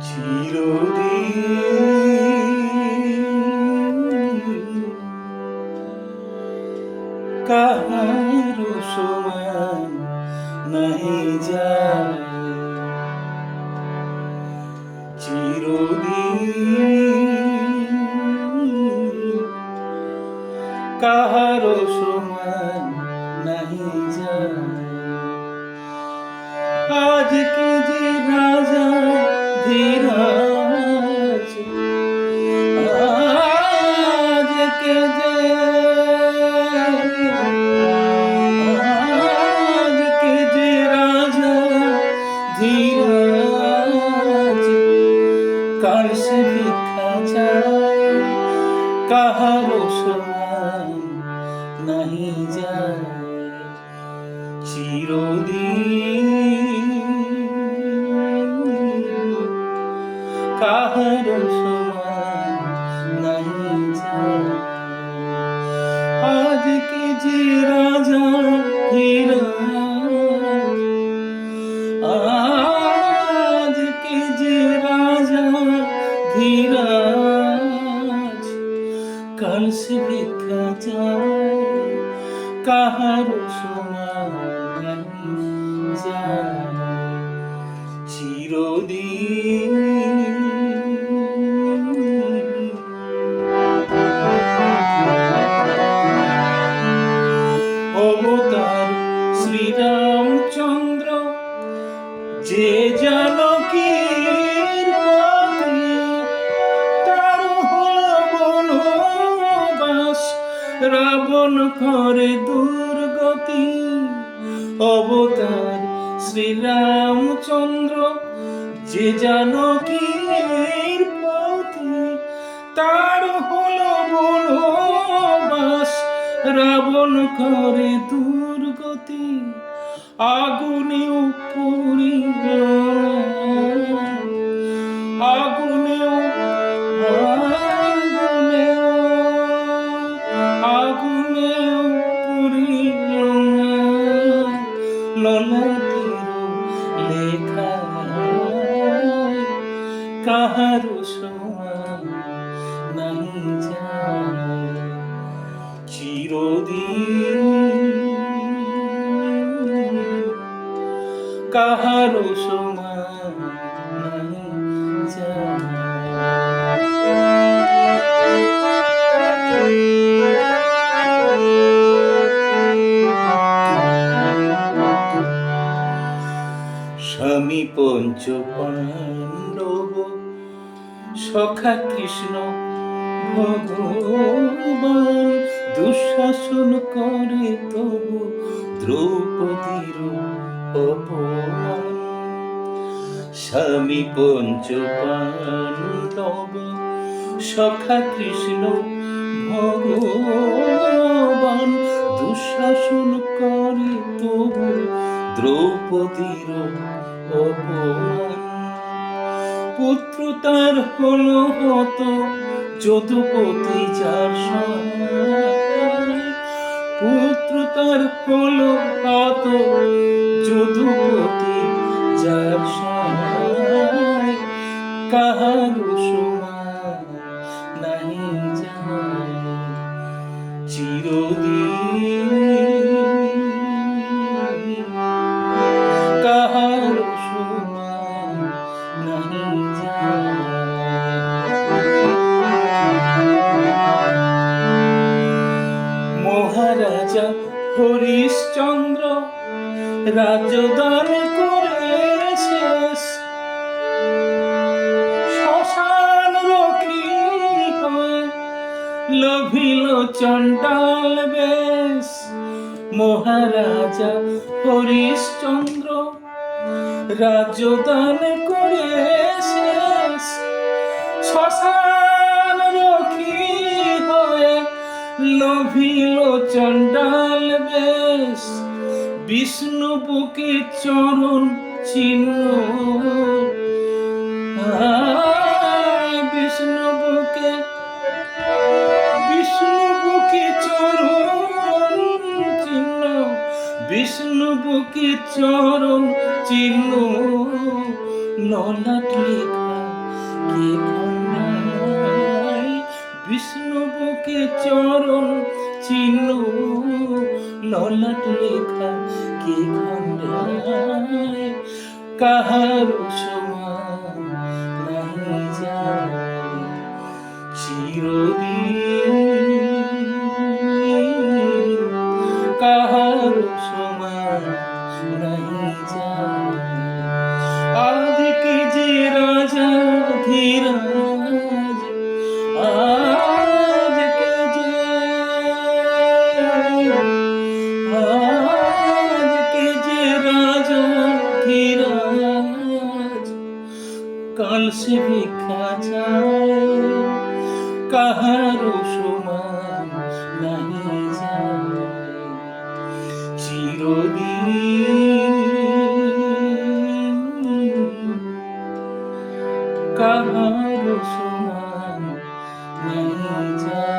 চিরদিন কাহারো সমান নাহি যায়, চিরদিন কাহারো সমান নাহি যায়। আজকে যে রাজা ধীরাজ, আজকে যে রাজা ধীরাজ, কার সে ভিক্ষা চায়, কাহারো সমান নাহি যায়, চিরদিন কাহারো সমান নাহি যায়। আজকে যে রাজা ধীরাজ, আজকে যে রাজা ধীরাজ, কাল সে ভিক্ষা চায়, কাহারো সমান নাহি যায়, চিরদিন। অবতার শ্রীরামচন্দ্র যে জানকীর পতি, তার হলো বনবাস, রাবণ করে দুর্গতি। অবতার শ্রীরামচন্দ্র যে জানকীর পতি, তার হলো বনবাস, রাবণ করে দুর্গতি। আগুনেও পুড়িল, আগুনেও আগুনেও পুড়িল ললাটের লেখা, কাহারো সমান নাহি যায়, চিরদিন কাহারো সমান নাহি যায়। স্বামী পঞ্চ পাণ্ডব, সখা কৃষ্ণ ভগবান, দুঃশাসন করে তবু দ্রৌপদীর অপমান। স্বামী পঞ্চ পাণ্ডব, সখা কৃষ্ণ ভগবান, দুঃশাসন করে তবু দ্রৌপদীর অপমান। পুত্র তার হলো হত, যদুপতি যার সহায়, পুত্র তার হলো হত, যদুপতি যার সহায়, কাহারো সমান নাহি যায়, চিরদিন কাহারো সমান নাহি যায়। মহারাজা হরিশ্চন্দ্র রাজদান করে শেষ, শ্মশান রক্ষী হয়ে লোভিল চণ্ডাল বেশ। মহারাজা হরিশ্চন্দ্র রাজদান করে শেষ, শ্মশান রক্ষী হয়ে লোভিল চণ্ডাল বেশ। বিষ্ণু বুকে চরণ চিহ্ন, বিষ্ণু বুকে চরণ চিহ্ন, বিষ্ণু বুকে চরণ চিহ্ন, ললাট লেখা কে খণ্ডায় বিষ্ণু বুকে চরণ চিহ্ন ললাট লেখা কে খণ্ডায় কাহার সমান নাহি যায় চিরদিন কাহার সমান নাহি যায় আদিকে যে রাজা ধীরাজ আজকে যে রাজা ধীরাজ কাল সে ভিক্ষা চায় কাহার সমান নাহি যায় চিরদিন কাহার সমান নাহি যায়